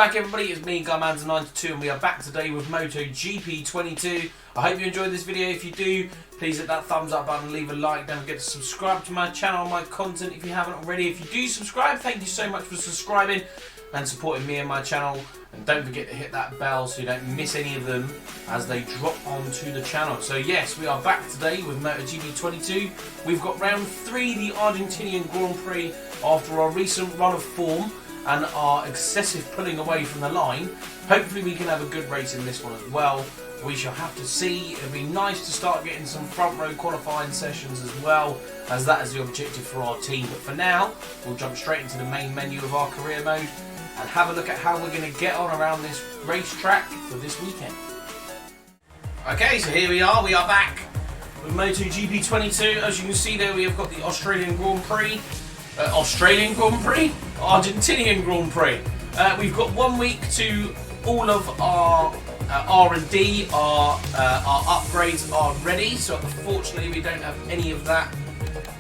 back everybody, it's me, Guymanza92, and we are back today with MotoGP 22. I hope you enjoyed this video. If you do, please hit that thumbs up button, leave a like, don't forget to subscribe to my channel, my content if you haven't already. If you do subscribe, thank you so much for subscribing and supporting me and my channel. And don't forget to hit that bell so you don't miss any of them as they drop onto the channel. So yes, we are back today with MotoGP 22. We've got round 3, the Argentinian Grand Prix, after our recent run of form and our excessive pulling away from the line. Hopefully we can have a good race in this one as well. We shall have to see. It'll be nice to start getting some front row qualifying sessions as well, as that is the objective for our team. But for now, we'll jump straight into the main menu of our career mode and have a look at how we're going to get on around this racetrack for this weekend. Okay, so here we are back with MotoGP 22. As you can see there, we have got the Australian Grand Prix. Argentinian Grand Prix. We've got 1 week to all of our R&D, our upgrades are ready. So unfortunately we don't have any of that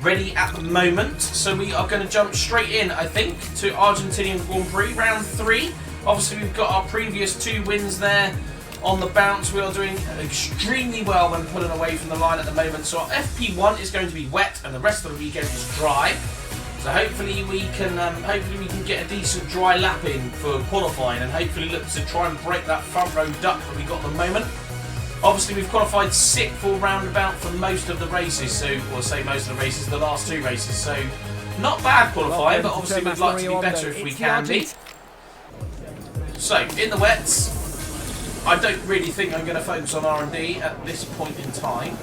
ready at the moment. So we are going to jump straight in, I think, to Argentinian Grand Prix round 3. Obviously we've got our previous 2 wins there on the bounce. We are doing extremely well when pulling away from the line at the moment. So our FP1 is going to be wet and the rest of the weekend is dry. So hopefully we can get a decent dry lap in for qualifying, and hopefully look to try and break that front row duck that we got at the moment. Obviously we've qualified 6th or roundabout for most of the races, so we'll say most of the races, the last 2 races, so not bad qualifying, but obviously we'd like to be better if we can be. So in the wets, I don't really think I'm going to focus on R&D at this point in time.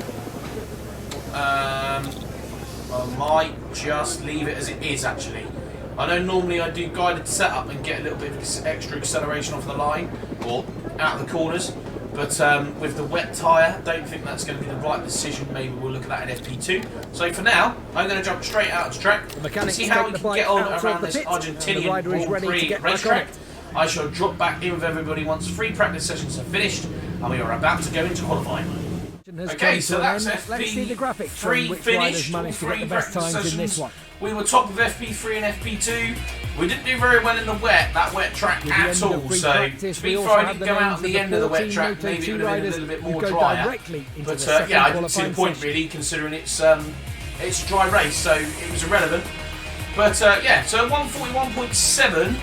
I might just leave it as it is actually. I know normally I do guided setup and get a little bit of extra acceleration off the line or out of the corners, but with the wet tyre, I don't think that's going to be the right decision. Maybe we'll look at that in FP2. So for now, I'm going to jump straight out to track and see how we can get on around this Argentinian Grand Prix racetrack. I shall drop back in with everybody once 3 practice sessions are finished and we are about to go into qualifying. Okay, so that's FP3 finished, all 3 practice sessions. We were top of FP3 and FP2. We didn't do very well in the wet, that wet track at all, so to be fair, I didn't go out at the end of the wet track, maybe it would have been a little bit more drier. But yeah, I didn't see the point really, considering it's a dry race, so it was irrelevant. But yeah, so 141.7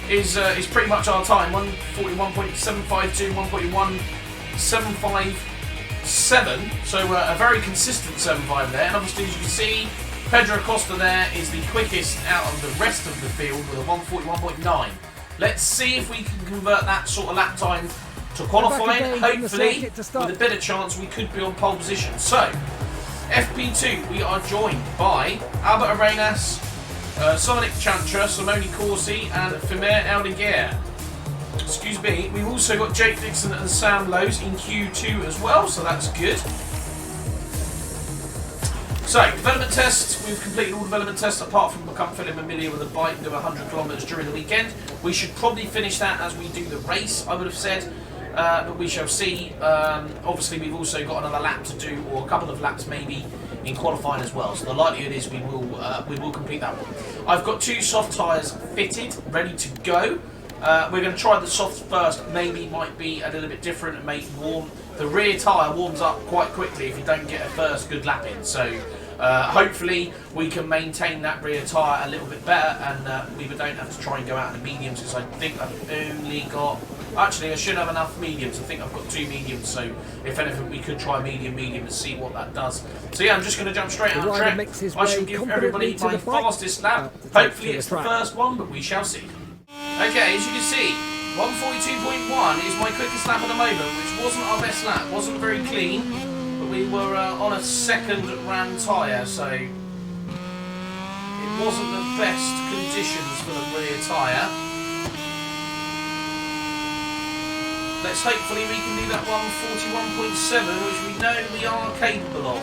is pretty much our time, 141.752, 141.757, so a very consistent 7.5 there, and obviously as you can see, Pedro Acosta there is the quickest out of the rest of the field with a 141.9. Let's see if we can convert that sort of lap time to qualifying. Hopefully, with a bit of chance, we could be on pole position. So, FP2, we are joined by Albert Arenas, Sonic Chantra, Simone Corsi, and Fimer Aldiguer. Excuse me, we've also got Jake Dixon and Sam Lowes in Q2 as well, so that's good. So, development tests, we've completed all development tests apart from become fairly familiar with the bike and do 100 kilometres during the weekend. We should probably finish that as we do the race, I would have said, but we shall see. Obviously we've also got another lap to do, or a couple of laps maybe, in qualifying as well, so the likelihood is we will complete that one. I've got 2 soft tyres fitted, ready to go. We're going to try the softs first, maybe might be a little bit different and make warm. The rear tyre warms up quite quickly if you don't get a first good lap in, so hopefully we can maintain that rear tyre a little bit better, and we don't have to try and go out in the mediums, because I think I've only got, actually I should have enough mediums. I think I've got 2 mediums, so if anything we could try medium and see what that does. So yeah, I'm just going to jump straight out of track. I shall give everybody my fastest lap. Hopefully it's the first one, but we shall see. Okay, as you can see, 142.1 is my quickest lap at the moment, which wasn't our best lap, wasn't very clean, but we were on a second ran tyre, so it wasn't the best conditions for the rear tyre. Let's hopefully we can do that 141.7, which we know we are capable of.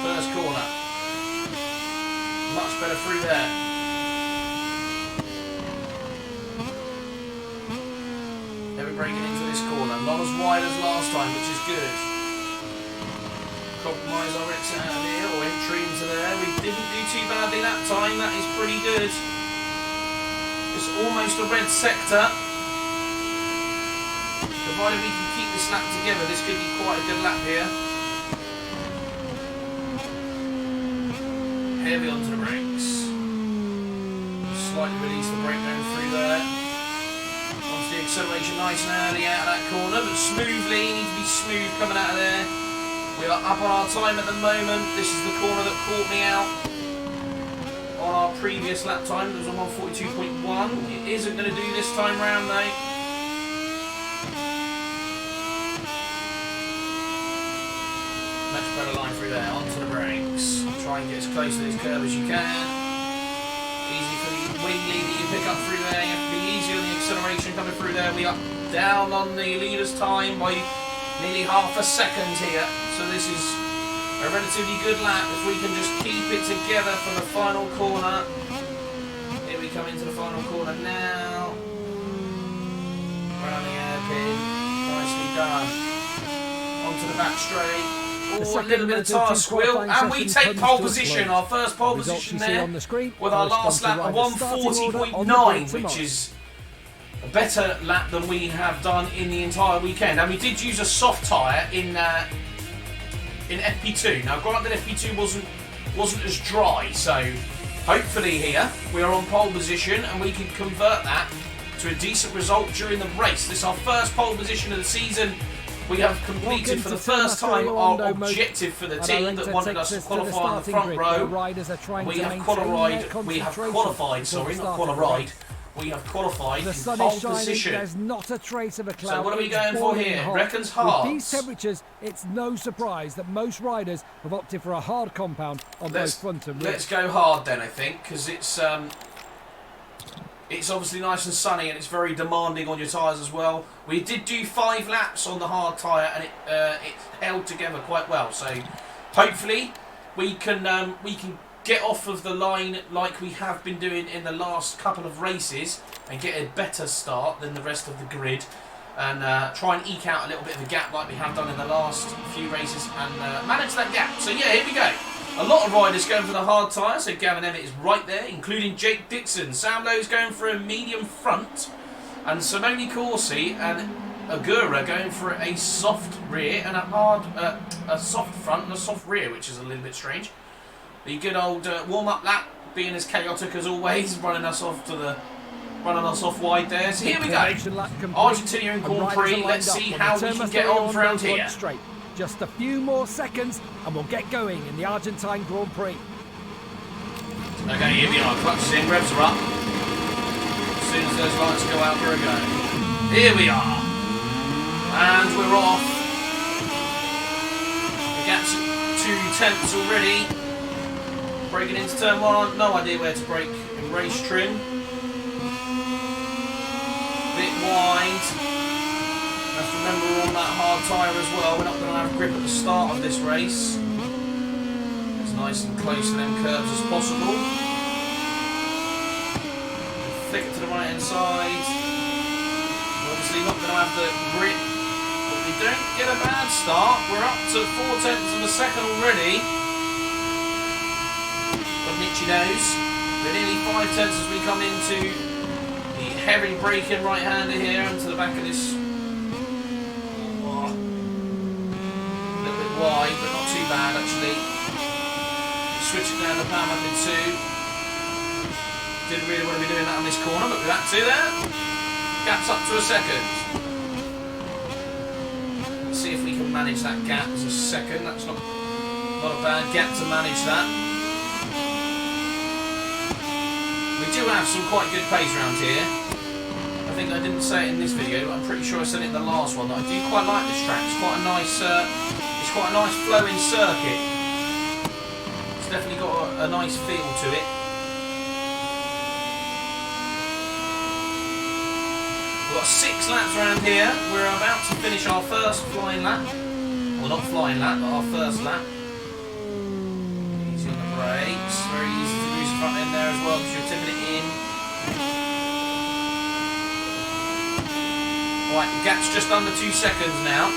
First corner. Much better through there. Now we're breaking into this corner. Not as wide as last time, which is good. compromise our exit out of here, or entry into there. We didn't do too badly that time. That is pretty good. It's almost a red sector. Provided we can keep this lap together, this could be quite a good lap here. Heavy onto the brakes. Slightly release the brake going through there. Onto the acceleration nice and early out of that corner, but smoothly. Need to be smooth coming out of there. We are up on our time at the moment. This is the corner that caught me out on our previous lap time. It was on 142.1. It isn't going to do this time round though. Much better line through there. Onto the brakes. Try and get as close to this curve as you can. Easy for the wheelie that you pick up through there. You have to be easy on the acceleration coming through there. We are down on the leader's time by nearly half a second here. So this is a relatively good lap if we can just keep it together for the final corner. Here we come into the final corner now. Around the hairpin. Nicely done. Onto the back straight. Oh, a little bit of tyre squeal, and we take pole position, our first pole position there, with our last lap of 140.9, which is a better lap than we have done in the entire weekend. And we did use a soft tyre in FP2. Now, granted, FP2 wasn't as dry, so hopefully here we are on pole position and we can convert that to a decent result during the race. This is our first pole position of the season. We have completed for the first time our objective for the team that wanted us to qualify on the front row. We have qualified, sorry, not qualified. We have qualified in pole position. There's not a trace of a cloud. So what are we going for here? Reckons hard. With these temperatures, it's no surprise that most riders have opted for a hard compound on both front and rear. Let's go hard then, I think, because it's obviously nice and sunny and it's very demanding on your tyres as well. We did do 5 laps on the hard tyre and it held together quite well. So hopefully we can get off of the line like we have been doing in the last couple of races and get a better start than the rest of the grid and try and eke out a little bit of a gap like we have done in the last few races and manage that gap. So yeah, here we go. A lot of riders going for the hard tyre, so Gavin Emmett is right there, including Jake Dixon. Sam Lowe's going for a medium front, and Simone Corsi and Agura going for a soft rear and a soft front and a soft rear, which is a little bit strange. The good old warm-up lap being as chaotic as always, running us off wide there. So here we go, Argentinian Grand Prix. Let's see how we can get on around here. Just a few more seconds and we'll get going in the Argentine Grand Prix. Okay, here we are. Clutches in, revs are up. As soon as those lights go out, we're a go. Here we are. And we're off. The gap's at 2/10 already. Breaking into turn 1. No idea where to brake in race trim. Bit wide. Have to remember we're on that hard tyre as well. We're not going to have grip at the start of this race. As nice and close to them curves as possible. Flick it to the right hand side. We're obviously not going to have the grip, but we don't get a bad start. We're up to 4/10 of a second already. Got an itchy nose. We're nearly 5/10 as we come into the heavy braking right-hander here into the back of this. Wide, but not too bad actually. Switch it down to power method 2. Didn't really want to be doing that on this corner, but with that 2 there, gap's up to a second. Let's see if we can manage that gap as a second. That's not a bad gap to manage that. We do have some quite good pace around here. I think I didn't say it in this video, but I'm pretty sure I said it in the last one that I do quite like this track. It's quite a nice flowing circuit. It's definitely got a nice feel to it. We've got 6 laps around here. We're about to finish our first flying lap. Well, not flying lap, but our first lap. Easy on the brakes. Very easy to lose the front end there as well because you're tipping it in. Right, the gap's just under 2 seconds now.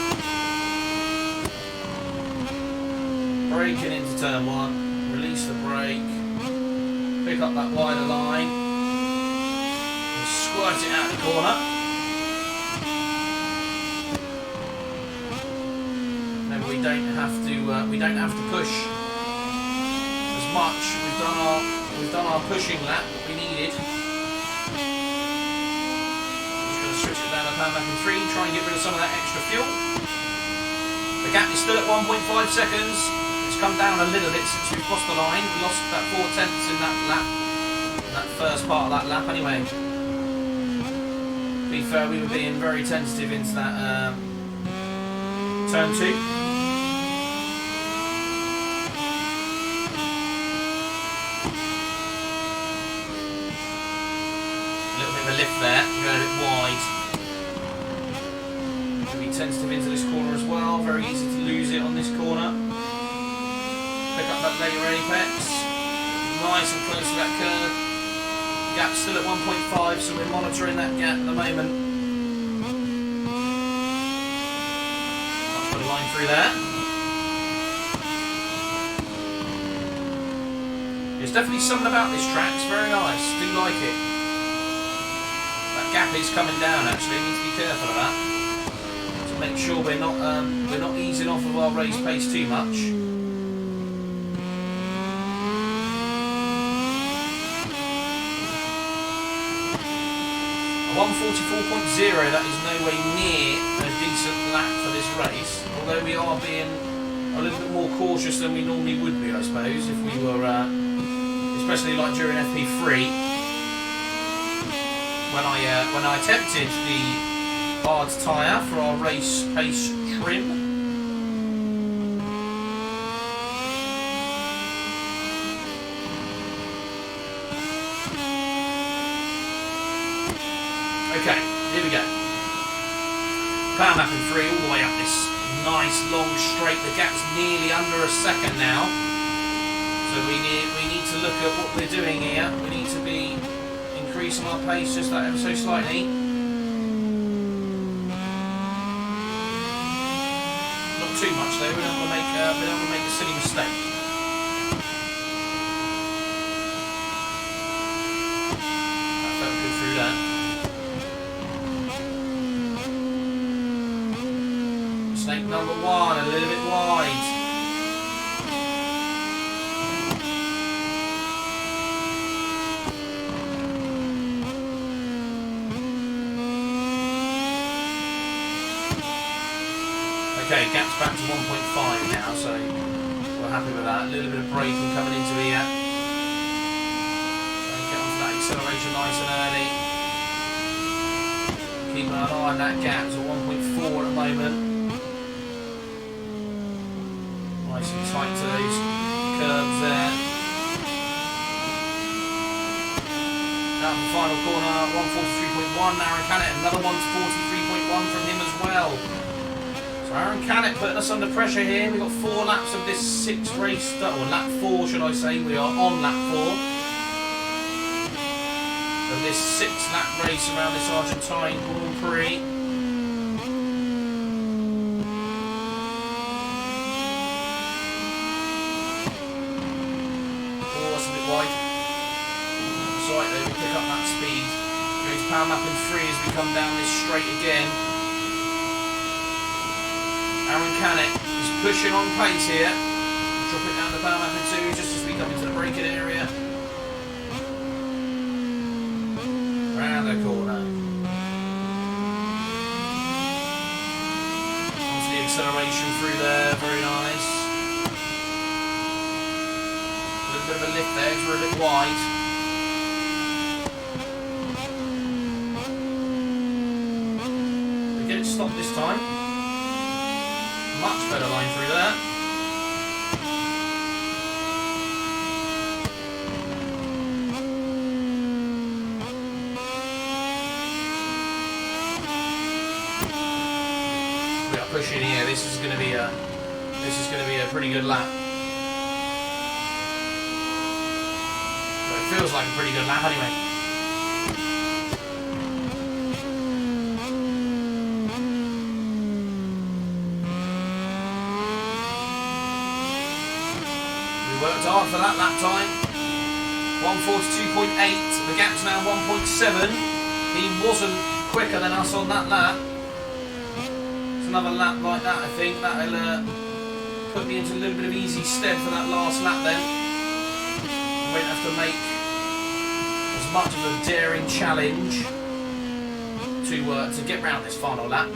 braking into turn 1, release the brake, pick up that wider line, and squirt it out the corner. Then we don't have to push as much. We've done our pushing lap that we needed. Just going to switch it down to power back in 3, try and get rid of some of that extra fuel. The gap is still at 1.5 seconds. It's come down a little bit since we've crossed the line. We lost about 4 tenths in that lap, in that first part of that lap anyway. To be fair, we were being very tentative into that turn 2. A little bit of a lift there, going a bit wide. Sensitive into this corner as well, very easy to lose it on this corner. Pick up that later apex, nice and close to that curve. Gap's still at 1.5, so we're monitoring that gap at the moment. I'll put a line through there. There's definitely something about this track, it's very nice, do like it. That gap is coming down actually, need to be careful of that. Make sure we're not easing off of our race pace too much. 144.0, that is nowhere near a decent lap for this race, although we are being a little bit more cautious than we normally would be, I suppose, if we were, especially like during FP3, when I attempted the hard tyre for our race pace trim. Okay, here we go. Power mapping 3 all the way up this nice long straight. The gap's nearly under a second now. So we need to look at what we're doing here. We need to be increasing our pace just that ever so slightly. Too much though, we don't want to make a silly mistake. That felt good through that. Snake number 1, a little bit wide. Okay, gap's back to 1.5 now, so we're happy with that. A little bit of braking coming into here. Try and get onto that acceleration nice and early. Keeping an eye on that gap, so 1.4 at the moment. Nice and tight to those curves there. Out of the final corner, 143.1. Aaron Canet, another 143.1 from him as well. Aaron Canet putting us under pressure here. We've got 4 laps of this 6 race, or lap 4 should I say. We are on lap 4 of this 6 lap race around this Argentine Grand Prix. Oh, that's a bit wide. That's right though, we pick up that speed. Go to power mapping 3 as we come down this straight again. Aaron Canet is pushing on pace here. Drop it down the power mapping 2 just as we come into the braking area. Round the corner. Onto the acceleration through there, very nice. A little bit of a lift there, we're a bit wide. We get it stopped this time. Much better line through there. We are pushing here. This is going to be a pretty good lap. So it feels like a pretty good lap anyway. Worked hard for that lap time. 1:42.8. The gap's now 1.7. He wasn't quicker than us on that lap. It's another lap like that, I think. That'll put me into a little bit of easy stead for that last lap then. Won't have to make as much of a daring challenge to get round this final lap.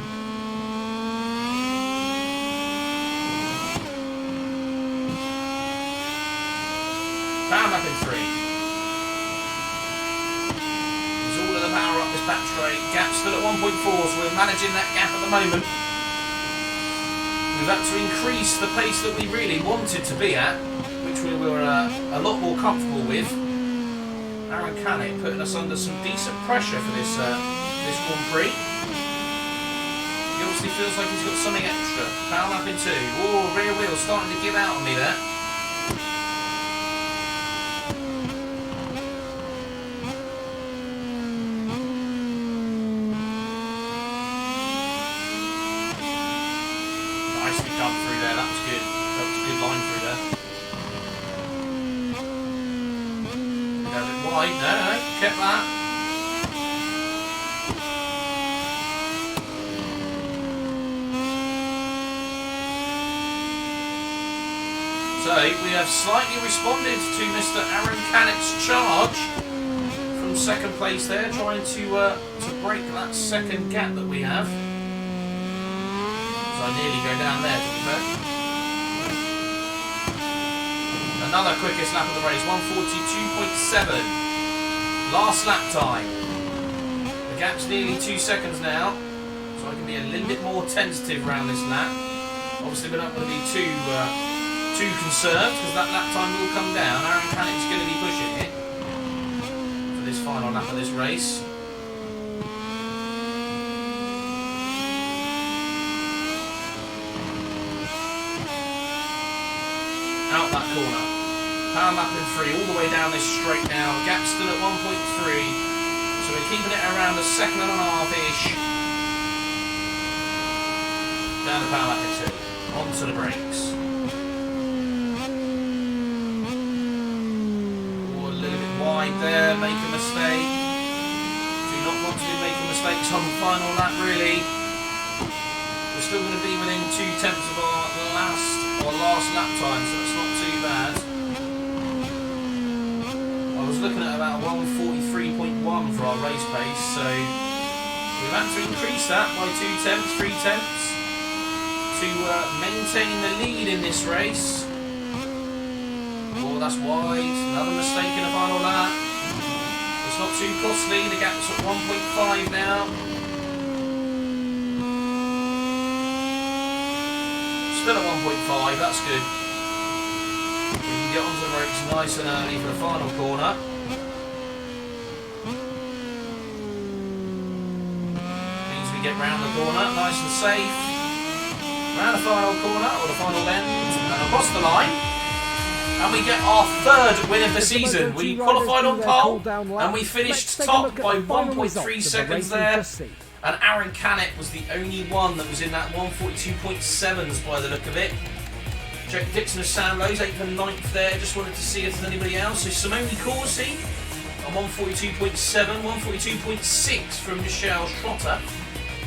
Power lap in 3. There's all of the power up this back straight. Gap's still at 1.4, so we're managing that gap at the moment. We've had to increase the pace that we really wanted to be at, which we were a lot more comfortable with. Aaron Canet putting us under some decent pressure for this Grand Prix. He obviously feels like he's got something extra. Power lap in 2. Oh, rear wheel starting to give out on me there. Nicely done through there, that was good. That was a good line through there. Go a bit wide, no, kept that. So we have slightly responded to Mr. Aaron Canet's charge from second place there, trying to break that second gap that we have. So I nearly go down there, to be fair. Another quickest lap of the race, 1:42.7. Last lap time. The gap's nearly 2 seconds now, so I can be a little bit more tentative around this lap. Obviously we're not going to be too concerned, because that lap time will come down. Aaron Canet's going to be pushing it for this final lap of this race. Out that corner. Power lap in 3, all the way down this straight now. Gap's still at 1.3, so we're keeping it around a second and a half-ish. Down the power lap in 2. Onto the brakes. Wide there, make a mistake. Do not want to be making mistakes on the final lap, really. We're still going to be within 2 tenths of our last lap time, so it's not too bad. I was looking at about 1:43.1 for our race pace, so we've had to increase that by 2 tenths, 3 tenths to maintain the lead in this race. Oh, that's wide. Another mistake in the final lap. It's not too costly. The gap's at 1.5 now. Still at 1.5. That's good. We can get onto the brakes nice and early for the final corner. Means we get round the corner nice and safe. Round the final corner, or the final end, and across the line. And we get our 3rd win of the season. We qualified on pole and we finished top by 1.3 seconds there. And Aaron Canet was the only one that was in that 1:42.7s by the look of it. Jake Dixon of Sam Lowe's 8th and 9th there. Just wanted to see if there's anybody else. So Simone Corsi on 1:42.7, 1:42.6 from Michelle Schrotter.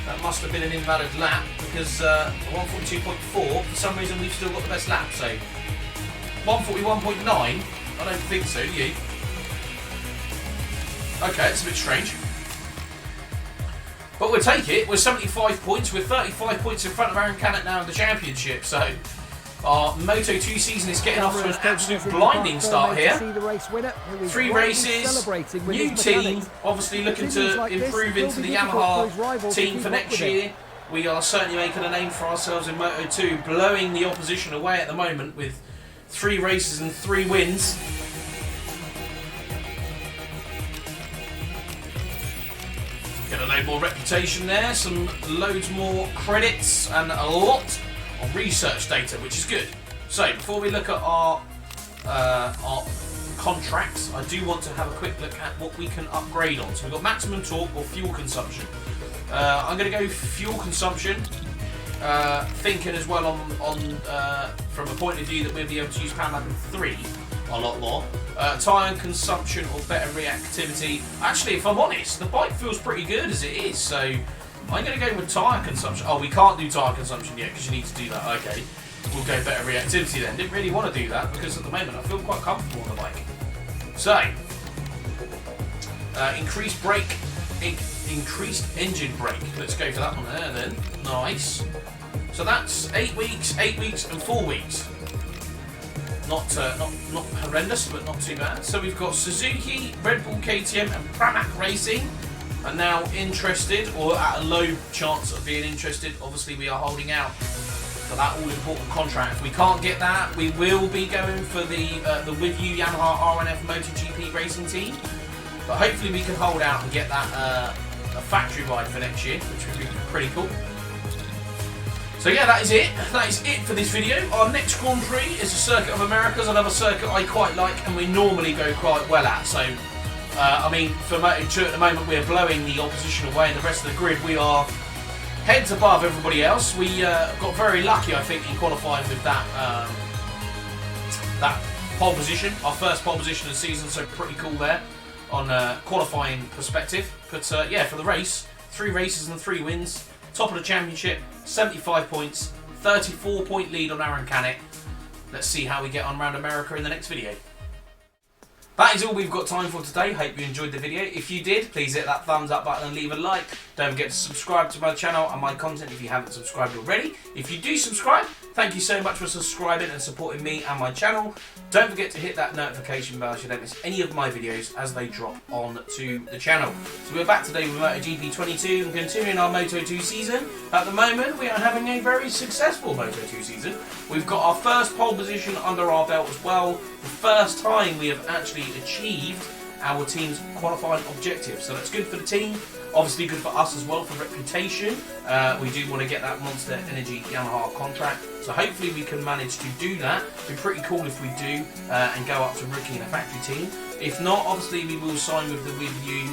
That must have been an invalid lap because 1:42.4, for some reason we've still got the best lap. So 1:41.9? I don't think so, do you? Okay, it's a bit strange. But we'll take it. We're 75 points. We're 35 points in front of Aaron Canet now in the championship. So our Moto2 season is getting off to an absolute blinding start here. 3 races, new team, obviously looking to improve into the Yamaha team for next year. We are certainly making a name for ourselves in Moto2, blowing the opposition away at the moment with 3 races and 3 wins. Get a load more reputation there, loads more credits, and a lot of research data, which is good. So before we look at our contracts, I do want to have a quick look at what we can upgrade on. So we've got maximum torque or fuel consumption. I'm going to go fuel consumption. thinking as well from a point of view that we'll be able to use power lap 3 a lot more. Tyre consumption or better reactivity. Actually, if I'm honest, the bike feels pretty good as it is, so I'm going to go with tyre consumption. Oh, we can't do tyre consumption yet because you need to do that. Okay, we'll go better reactivity then. Didn't really want to do that because at the moment I feel quite comfortable on the bike. So, increased engine brake. Let's go for that one there then. Nice. So that's 8 weeks, and 4 weeks. Not horrendous, but not too bad. So we've got Suzuki, Red Bull KTM, and Pramac Racing are now interested, or at a low chance of being interested. Obviously, we are holding out for that all-important contract. If we can't get that, we will be going for the With You Yamaha RNF MotoGP racing team. But hopefully, we can hold out and get that a factory ride for next year, which would be pretty cool. So yeah, that is it. That is it for this video. Our next Grand Prix is the Circuit of Americas, another circuit I quite like and we normally go quite well at. So, I mean, for Moto2 at the moment, we're blowing the opposition away, and the rest of the grid, we are heads above everybody else. We got very lucky, I think, in qualifying with that that pole position, our first pole position of the season. So pretty cool there on a qualifying perspective. But yeah, for the race, 3 races and 3 wins. Top of the championship, 75 points, 34-point lead on Aaron Canet. Let's see how we get on around America in the next video. That is all we've got time for today. Hope you enjoyed the video. If you did, please hit that thumbs up button and leave a like. Don't forget to subscribe to my channel and my content if you haven't subscribed already. If you do subscribe, thank you so much for subscribing and supporting me and my channel. Don't forget to hit that notification bell so you don't miss any of my videos as they drop onto the channel. So we're back today with MotoGP 22 and continuing our Moto2 season. At the moment, we are having a very successful Moto2 season. We've got our first pole position under our belt as well. The first time we have actually achieved our team's qualifying objective. So that's good for the team. Obviously good for us as well for reputation. We do want to get that Monster Energy Yamaha contract. So hopefully we can manage to do that. It'd be pretty cool if we do and go up to rookie in a factory team. If not, obviously we will sign with the With You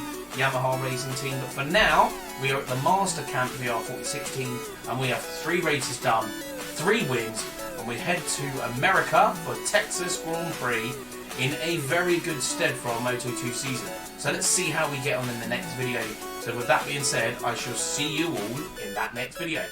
Yamaha racing team. But for now, we are at the Master Camp VR46 team and we have 3 races done, 3 wins, and we head to America for Texas Grand Prix in a very good stead for our Moto2 season. So let's see how we get on in the next video. So with that being said, I shall see you all in that next video.